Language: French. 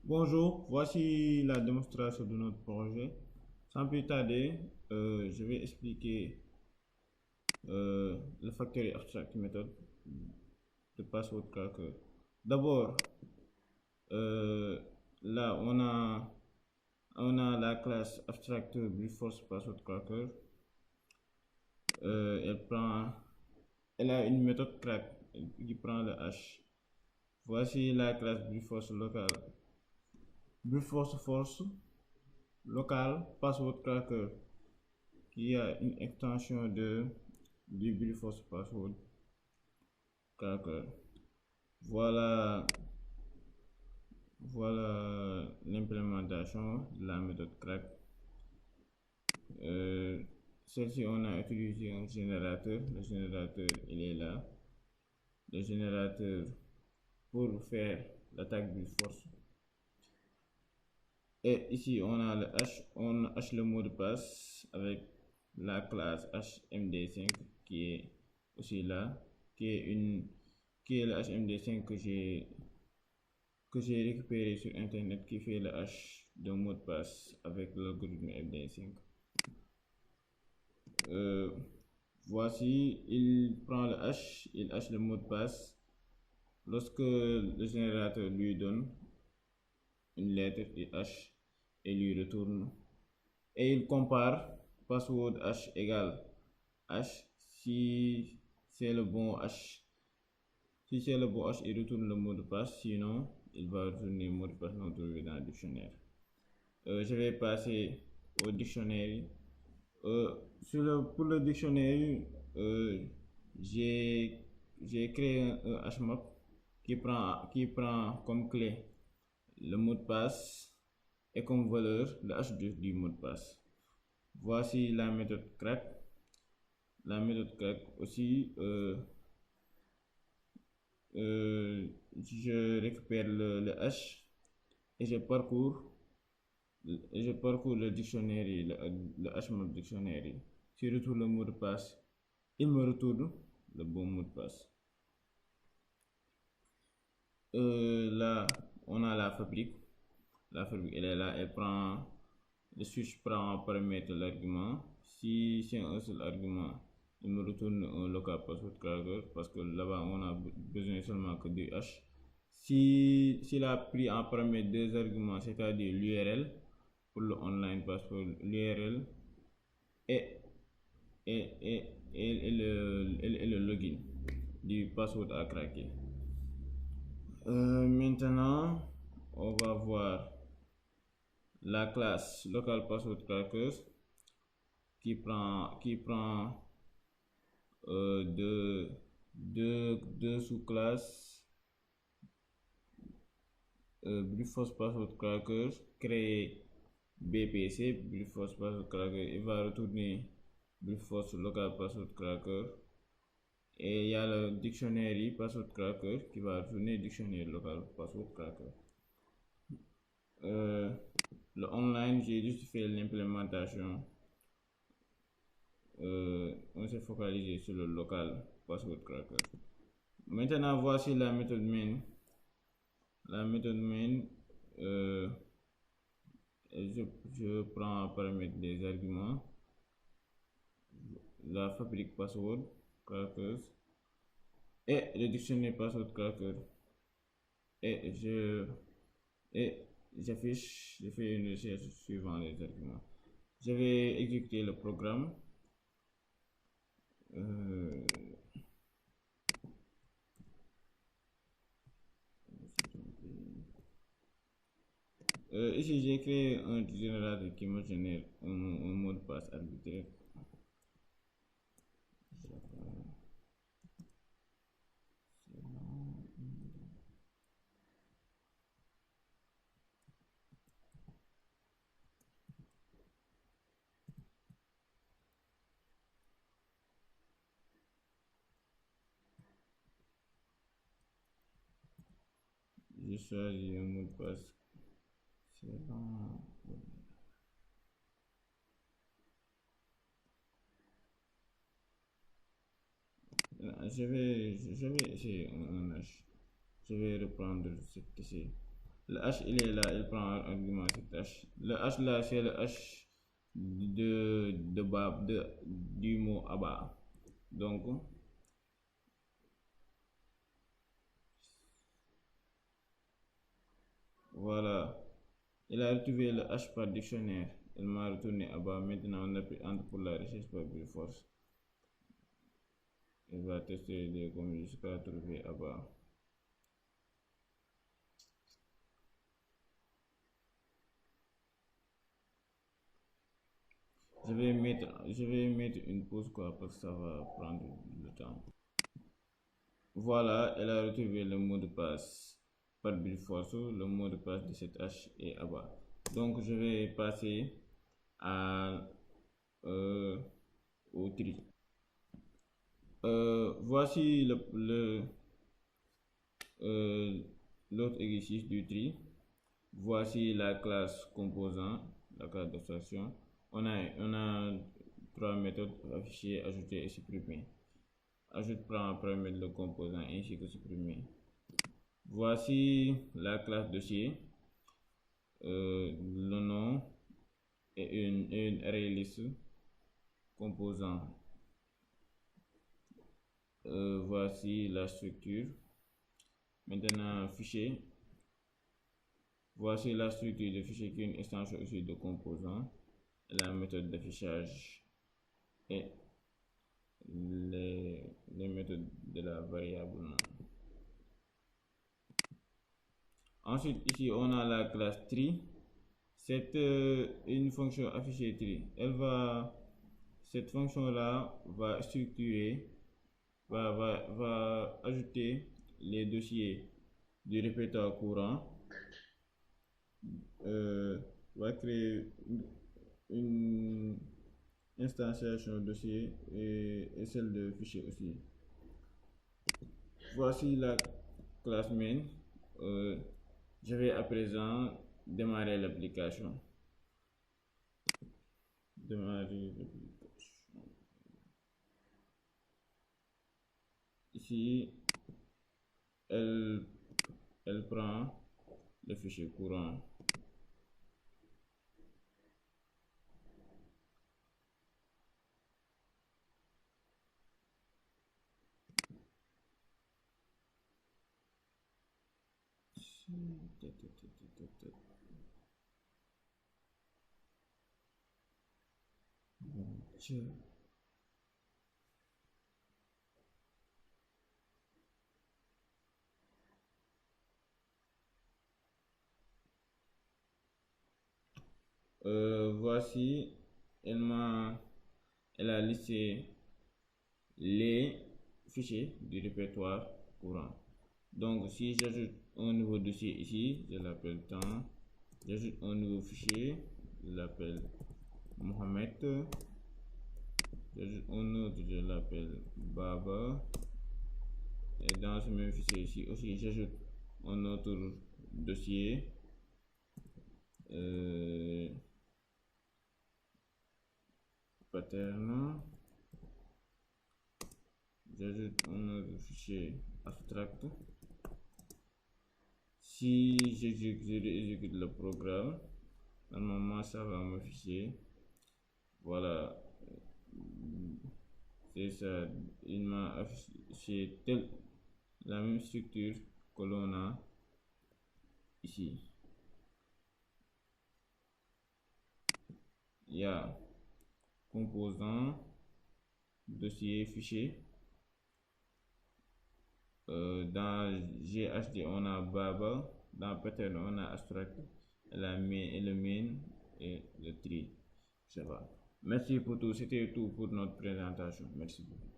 Bonjour, voici la démonstration de notre projet. Sans plus tarder, je vais expliquer le Factory Abstract Method de Password Cracker. D'abord, euh, là, on a la classe Abstract Brute Force Password Cracker. Elle a une méthode crack qui prend le hash. Voici la classe Brute Force locale. Brute Force local Password Cracker qui a une extension du Brute Force Password Cracker. Voilà, voilà l'implémentation de la méthode crack. Celle-ci, on a utilisé un générateur. Le générateur, il est là. Le générateur pour faire l'attaque brute force. Et ici, on a le hash, on hash le mot de passe avec la classe HMD5 qui est aussi là, qui est le HMD5 que j'ai récupéré sur internet, qui fait le hash d'un mot de passe avec l'algorithme MD5. Voici, il prend le hash, il hash le mot de passe. Lorsque le générateur lui donne une lettre, il hash et lui retourne. Et il compare password hash égale hash. Si c'est le bon hash, si c'est le bon hash, il retourne le mot de passe. Sinon, il va retourner le mot de passe non trouvé dans le dictionnaire. Je vais passer au dictionnaire. Pour le dictionnaire, euh, j'ai créé un hashmap qui prend comme clé le mot de passe et comme valeur le hash du mot de passe. Voici la méthode crack. La méthode crack aussi, je récupère le hash et je parcours le dictionnaire, le hashmap dictionnaire. Si je retourne le mot de passe, il me retourne le bon mot de passe. Là, on a la fabrique. La fabrique, elle est là, le switch prend en paramètre l'argument. Si c'est un seul argument, il me retourne un local password cracker parce que là-bas, on a besoin seulement que du hash. S'il a pris en paramètre deux arguments, c'est-à-dire l'URL pour le online password, l'URL et, le login du password à craquer. Maintenant, on va voir la classe local password crackers qui prend deux sous-classes brute force password crackers créé BPC brute force password cracker. Il va retourner brute force local password cracker. Et il y a le dictionnaire password cracker qui va retourner dictionnaire local password cracker. Le online, j'ai juste fait l'implémentation. On s'est focalisé sur le local password cracker. Maintenant, voici la méthode main. La méthode main, je prends en paramètre des arguments, la fabrique password crackers et le dictionnaire password cracker. Et je fais une recherche suivant les arguments. Je vais exécuter le programme. Ici, j'ai créé un générateur qui me génère un mot de passe arbitraire. Je choisis un mot de passe. Je vais essayer un H. Je vais reprendre cette ici. Le H il est là, il prend un argument cet H. Le H là c'est le H du mot Abba. Donc voilà, il a retrouvé le H par dictionnaire. Il m'a retourné Abba. Maintenant on entre pour la recherche par brute force. Il va tester les communes jusqu'à trouver Abba. Je vais mettre une pause quoi parce que ça va prendre le temps. Voilà, elle a retrouvé le mot de passe par brute force. Le mot de passe de cette H est Abba. Donc je vais passer au tri. Voici l'autre exercice du tri. Voici la classe composant, la classe d'abstraction. On a trois méthodes: afficher, ajouter et supprimer. Ajoute prend en paramètre le composant ainsi que supprimer. Voici la classe dossier. Le nom et une array list composant. Voici la structure. Maintenant, fichier. Voici la structure de fichier qui est une extension aussi de composants. La méthode d'affichage et les méthodes de la variable nom. Ensuite, ici, on a la classe tree. C'est une fonction afficher tree. Cette fonction-là va structurer, va ajouter les dossiers du répertoire courant, va créer une instantiation dossier et celle de fichier aussi. Voici la classe main. Je vais à présent démarrer l'application. Ici, elle prend le fichier courant. Voici, elle a listé les fichiers du répertoire courant. Donc si j'ajoute un nouveau dossier ici, je l'appelle temps. J'ajoute un nouveau fichier, je l'appelle Mohamed. J'ajoute un autre, je l'appelle Baba. Et dans ce même fichier ici aussi, j'ajoute un autre dossier. Pattern. J'ajoute un autre fichier abstract. Si j'exécute le programme, normalement ça va m'afficher. Voilà, c'est ça. Il m'a affiché la même structure que l'on a ici. Il y a composant, dossier, fichier. Dans GHD on a Baba, dans Pattern on a abstract, le main et le tree. Ça va. Merci pour tout, c'était tout pour notre présentation. Merci beaucoup.